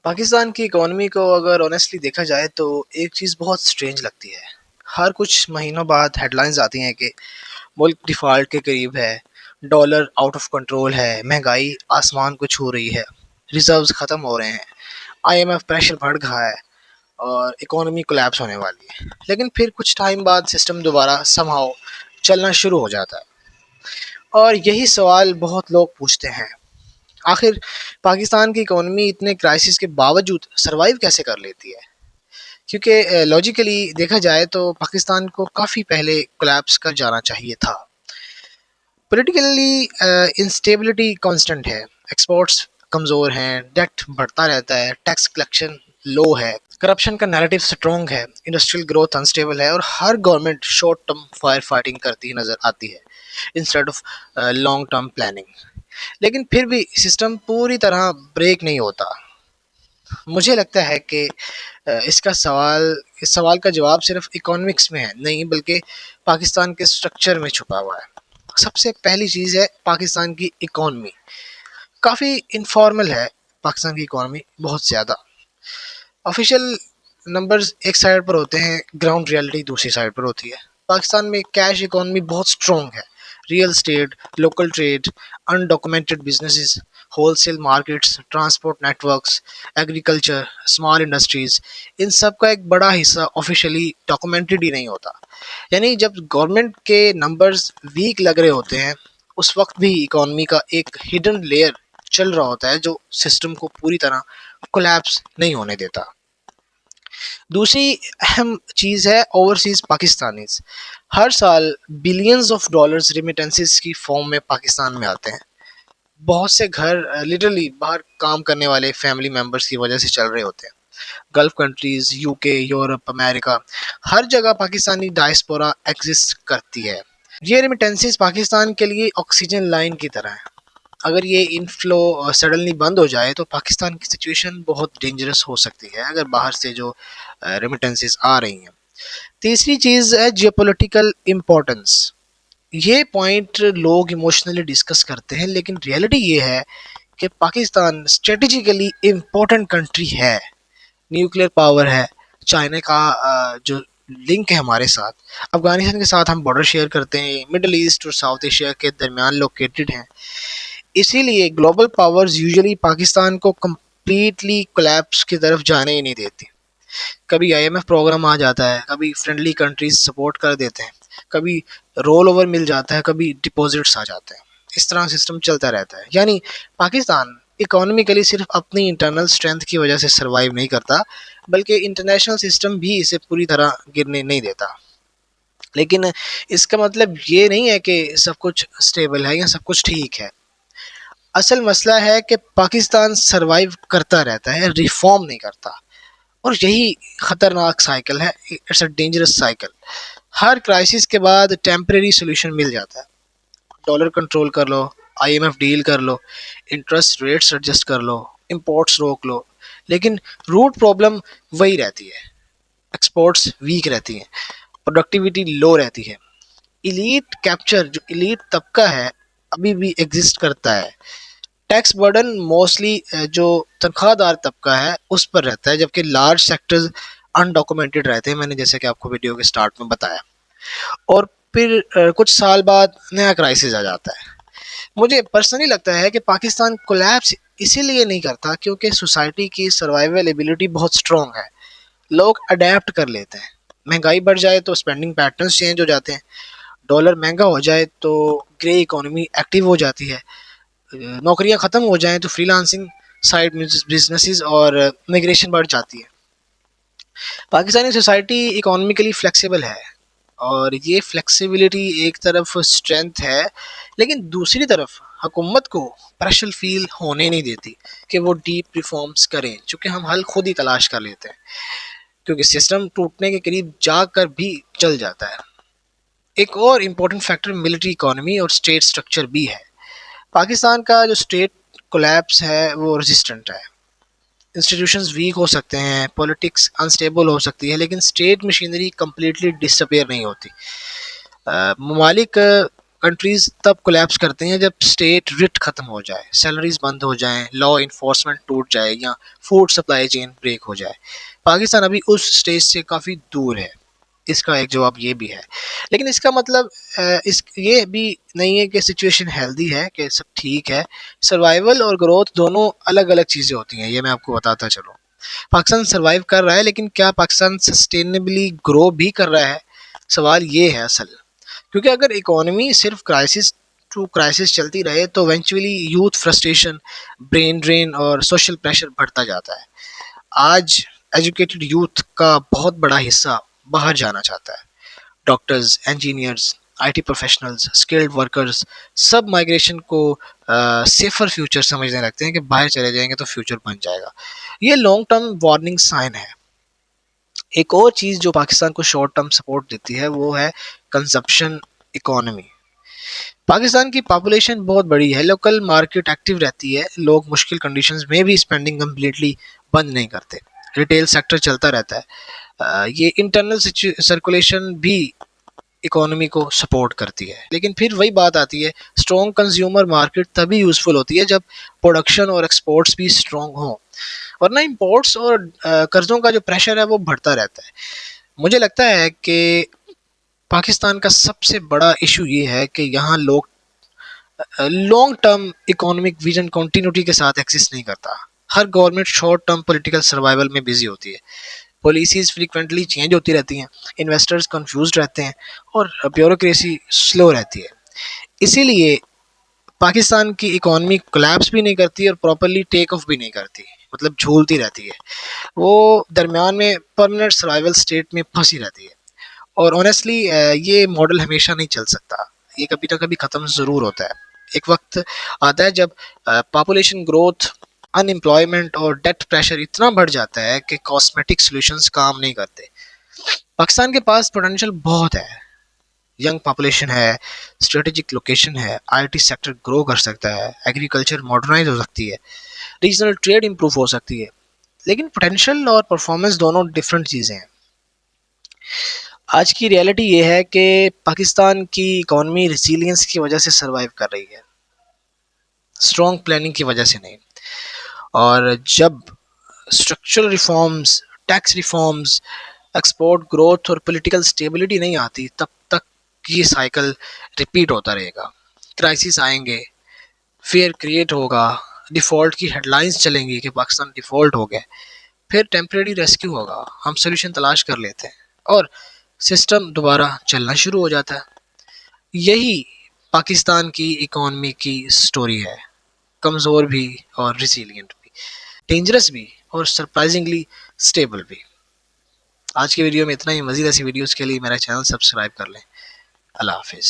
پاکستان کی اکانومی کو اگر آنیسٹلی دیکھا جائے تو ایک چیز بہت سٹرینج لگتی ہے۔ ہر کچھ مہینوں بعد ہیڈ لائنز آتی ہیں کہ ملک ڈیفالٹ کے قریب ہے، ڈالر آؤٹ آف کنٹرول ہے، مہنگائی آسمان کو چھو رہی ہے، ریزروز ختم ہو رہے ہیں، آئی ایم ایف پریشر بڑھ رہا ہے اور اکانومی کولیپس ہونے والی ہے۔ لیکن پھر کچھ ٹائم بعد سسٹم دوبارہ سمہاؤ چلنا شروع ہو جاتا ہے، اور یہی سوال بہت لوگ پوچھتے ہیں، آخر پاکستان کی اکانومی اتنے کرائسس کے باوجود سروائیو کیسے کر لیتی ہے؟ کیونکہ لاجیکلی دیکھا جائے تو پاکستان کو کافی پہلے کولیپس کر جانا چاہیے تھا۔ پولیٹیکلی انسٹیبلٹی کانسٹنٹ ہے، ایکسپورٹس کمزور ہیں، ڈیٹ بڑھتا رہتا ہے، ٹیکس کلیکشن لو ہے، کرپشن کا نیریٹو سٹرونگ ہے، انڈسٹریل گروتھ انسٹیبل ہے، اور ہر government short term fire fighting کرتی نظر آتی ہے instead of long term planning. لیکن پھر بھی سسٹم پوری طرح بریک نہیں ہوتا۔ مجھے لگتا ہے کہ اس سوال کا جواب صرف اکانومکس میں ہے نہیں، بلکہ پاکستان کے سٹرکچر میں چھپا ہوا ہے۔ سب سے پہلی چیز ہے پاکستان کی اکانومی کافی انفارمل ہے۔ پاکستان کی اکانومی بہت زیادہ آفیشیل نمبرز ایک سائڈ پر ہوتے ہیں، گراؤنڈ ریالٹی دوسری سائڈ پر ہوتی ہے۔ پاکستان میں کیش اکانومی بہت سٹرونگ ہے، real estate, local trade, undocumented businesses, wholesale markets, transport networks, agriculture, small industries, ان سب کا ایک بڑا حصہ آفیشیلی ڈاکومنٹڈ ہی نہیں ہوتا۔ یعنی جب گورنمنٹ کے نمبرز ویک لگ رہے ہوتے ہیں، اس وقت بھی اکانومی کا ایک ہڈن لیئر چل رہا ہوتا ہے جو سسٹم کو پوری طرح کولیپس نہیں ہونے دیتا۔ دوسری اہم چیز ہے اوورسیز پاکستانیز۔ ہر سال بلینز آف ڈالرز ریمیٹنسز کی فارم میں پاکستان میں آتے ہیں۔ بہت سے گھر لٹرلی باہر کام کرنے والے فیملی ممبرز کی وجہ سے چل رہے ہوتے ہیں۔ گلف کنٹریز، یو کے، یورپ، امریکہ، ہر جگہ پاکستانی ڈائسپورا ایگزسٹ کرتی ہے۔ یہ ریمیٹنسز پاکستان کے لیے آکسیجن لائن کی طرح ہے۔ اگر یہ انفلو سڈنلی بند ہو جائے تو پاکستان کی سچویشن بہت ڈینجرس ہو سکتی ہے، اگر باہر سے جو ریمیٹنسز آ رہی ہیں۔ تیسری چیز ہے جیو پولیٹیکل امپورٹنس۔ یہ پوائنٹ لوگ ایموشنلی ڈسکس کرتے ہیں، لیکن ریئلٹی یہ ہے کہ پاکستان اسٹریٹجیکلی امپورٹنٹ کنٹری ہے، نیوکلیر پاور ہے، چائنا کا جو لنک ہے ہمارے ساتھ، افغانستان کے ساتھ ہم بارڈر شیئر کرتے ہیں، مڈل ایسٹ اور ساؤتھ ایشیا کے درمیان لوکیٹڈ ہیں۔ اسی لیے گلوبل پاورز یوزلی پاکستان کو کمپلیٹلی کولیپس کی طرف جانے ہی نہیں دیتی۔ کبھی آئی ایم ایف پروگرام آ جاتا ہے، کبھی فرینڈلی کنٹریز سپورٹ کر دیتے ہیں، کبھی رول اوور مل جاتا ہے، کبھی ڈپازٹس آ جاتے ہیں۔ اس طرح سسٹم چلتا رہتا ہے۔ یعنی پاکستان اکانومیکلی صرف اپنی انٹرنل اسٹرینتھ کی وجہ سے سروائیو نہیں کرتا، بلکہ انٹرنیشنل سسٹم بھی اسے پوری طرح گرنے نہیں دیتا۔ لیکن اس کا مطلب یہ نہیں ہے کہ سب کچھ سٹیبل ہے یا سب کچھ ٹھیک ہے۔ اصل مسئلہ ہے کہ پاکستان سروائیو کرتا رہتا ہے، ریفارم نہیں کرتا، اور یہی خطرناک سائیکل ہے۔ It's a dangerous cycle. ہر کرائسس کے بعد ٹیمپریری سولوشن مل جاتا ہے، ڈالر کنٹرول کر لو، آئی ایم ایف ڈیل کر لو، انٹرسٹ ریٹس ایڈجسٹ کر لو، امپورٹس روک لو، لیکن روٹ پرابلم وہی رہتی ہے۔ ایکسپورٹس ویک رہتی ہیں، پروڈکٹیوٹی لو رہتی ہے، ایلیٹ کیپچر جو ایلیٹ طبقہ ہے ابھی بھی ایگزسٹ کرتا ہے، ٹیکس برڈن موسٹلی جو تنخواہ دار طبقہ ہے اس پر رہتا ہے، جبکہ لارج سیکٹرز انڈاکومنٹڈ رہتے ہیں، میں نے جیسے کہ آپ کو ویڈیو کے سٹارٹ میں بتایا۔ اور پھر کچھ سال بعد نیا کرائسس آ جاتا ہے۔ مجھے پرسنلی لگتا ہے کہ پاکستان کولیپس اسی لیے نہیں کرتا کیونکہ سوسائٹی کی سروائیول ایبلٹی بہت سٹرونگ ہے۔ لوگ اڈیپٹ کر لیتے ہیں، مہنگائی بڑھ جائے تو اسپینڈنگ پیٹرنز چینج ہو جاتے ہیں، ڈالر مہنگا ہو جائے تو گرے اکانومی ایکٹیو ہو جاتی ہے، نوکریاں ختم ہو جائیں تو فری لانسنگ، سائڈ بزنسز اور میگریشن بڑھ جاتی ہے۔ پاکستانی سوسائٹی اکانومیکلی فلیکسیبل ہے، اور یہ فلیکسیبلٹی ایک طرف اسٹرینتھ ہے، لیکن دوسری طرف حکومت کو پریشر فیل ہونے نہیں دیتی کہ وہ ڈیپ ریفارمز کریں، چونکہ ہم حل خود ہی تلاش کر لیتے ہیں، کیونکہ سسٹم ٹوٹنے کے قریب جا کر بھی چل جاتا ہے۔ ایک اور امپورٹنٹ فیکٹر ملٹری اکانومی اور اسٹیٹ سٹرکچر بھی ہے۔ پاکستان کا جو اسٹیٹ کولیپس ہے وہ ریزسٹنٹ ہے، انسٹیٹیوشنز ویک ہو سکتے ہیں، پولیٹکس انسٹیبل ہو سکتی ہے، لیکن اسٹیٹ مشینری کمپلیٹلی ڈس اپیئر نہیں ہوتی۔ ممالک کنٹریز تب کولیپس کرتے ہیں جب اسٹیٹ رٹ ختم ہو جائے، سیلریز بند ہو جائیں، لا انفورسمنٹ ٹوٹ جائے یا فوڈ سپلائی چین بریک ہو جائے۔ پاکستان ابھی اس سٹیج سے کافی دور ہے، اس کا ایک جواب یہ بھی ہے۔ لیکن اس کا مطلب یہ بھی نہیں ہے کہ سچویشن ہیلدی ہے، کہ سب ٹھیک ہے۔ سروائیول اور گروتھ دونوں الگ الگ چیزیں ہوتی ہیں، یہ میں آپ کو بتاتا چلوں۔ پاکستان سروائیو کر رہا ہے، لیکن کیا پاکستان سسٹینیبلی گرو بھی کر رہا ہے؟ سوال یہ ہے اصل، کیونکہ اگر اکانومی صرف کرائسس ٹو کرائسس چلتی رہے تو eventually youth frustration, brain drain اور سوشل پریشر بڑھتا جاتا ہے۔ آج ایجوکیٹڈ یوتھ کا بہت بڑا حصہ باہر جانا چاہتا ہے، doctors, engineers, I T professionals, skilled workers, sub migration کو سیفر فیوچر سمجھنے لگتے ہیں کہ باہر چلے جائیں گے تو فیوچر بن جائے گا۔ یہ لانگ ٹرم وارننگ سائن ہے۔ ایک اور چیز جو پاکستان کو شارٹ ٹرم سپورٹ دیتی ہے وہ ہے کنزپشن اکانومی۔ پاکستان کی پاپولیشن بہت بڑی ہے، لوکل مارکیٹ ایکٹیو رہتی ہے، لوگ مشکل کنڈیشنز میں بھی اسپینڈنگ کمپلیٹلی بند نہیں کرتے، ریٹیل سیکٹر چلتا رہتا ہے۔ یہ انٹرنل سرکولیشن بھی اکانومی کو سپورٹ کرتی ہے۔ لیکن پھر وہی بات آتی ہے، اسٹرانگ کنزیومر مارکیٹ تبھی یوزفل ہوتی ہے جب پروڈکشن اور ایکسپورٹس بھی اسٹرانگ ہوں، ورنہ امپورٹس اور قرضوں کا جو پریشر ہے وہ بڑھتا رہتا ہے۔ مجھے لگتا ہے کہ پاکستان کا سب سے بڑا ایشو یہ ہے کہ یہاں لوگ long term economic vision continuity کے ساتھ ایکزسٹ نہیں کرتا۔ ہر government short term political survival میں بزی ہوتی ہے، پالیسیز فریکوینٹلی چینج ہوتی رہتی ہیں، انویسٹرز کنفیوزڈ رہتے ہیں اور بیوروکریسی سلو رہتی ہے۔ اسی لیے پاکستان کی اکانومی کولیپس بھی نہیں کرتی اور پراپرلی ٹیک آف بھی نہیں کرتی، مطلب جھولتی رہتی ہے، وہ درمیان میں پرماننٹ سروائیول سٹیٹ میں پھنسی رہتی ہے۔ اور آنیسٹلی یہ ماڈل ہمیشہ نہیں چل سکتا، یہ کبھی نہ کبھی ختم ضرور ہوتا ہے۔ ایک وقت آتا ہے جب پاپولیشن گروتھ، ان امپلائمنٹ اور ڈیٹ پریشر اتنا بڑھ جاتا ہے کہ کاسمیٹک سولوشنز کام نہیں کرتے۔ پاکستان کے پاس پوٹینشیل بہت ہے، ینگ پاپولیشن ہے، اسٹریٹجک لوکیشن ہے، آئی ٹی سیکٹر گرو کر سکتا ہے، ایگریکلچر ماڈرنائز ہو سکتی ہے، ریجنل ٹریڈ امپروو ہو سکتی ہے، لیکن پوٹینشیل اور پرفارمنس دونوں ڈفرینٹ چیزیں ہیں۔ آج کی ریالٹی یہ ہے کہ پاکستان کی اکانومی ریسیلینس کی وجہ سے سروائیو کر رہی ہے، اسٹرانگ پلاننگ کی وجہ سے نہیں۔ اور جب structural reforms, tax reforms, export growth اور پولیٹیکل سٹیبلٹی نہیں آتی، تب تک یہ سائیکل ریپیٹ ہوتا رہے گا۔ کرائسس آئیں گے، فیئر کریٹ ہوگا، ڈیفالٹ کی ہیڈ لائنز چلیں گی کہ پاکستان ڈیفالٹ ہو گیا، پھر ٹیمپریری ریسکیو ہوگا، ہم سولوشن تلاش کر لیتے ہیں اور سسٹم دوبارہ چلنا شروع ہو جاتا ہے۔ یہی پاکستان کی اکانومی کی سٹوری ہے، کمزور بھی اور ریسیلینٹ بھی، ڈینجرس بھی اور سرپرائزنگلی سٹیبل بھی۔ آج کی ویڈیو میں اتنا ہی، مزید ایسی ویڈیوز کے لیے میرا چینل سبسکرائب کر لیں۔ اللہ حافظ۔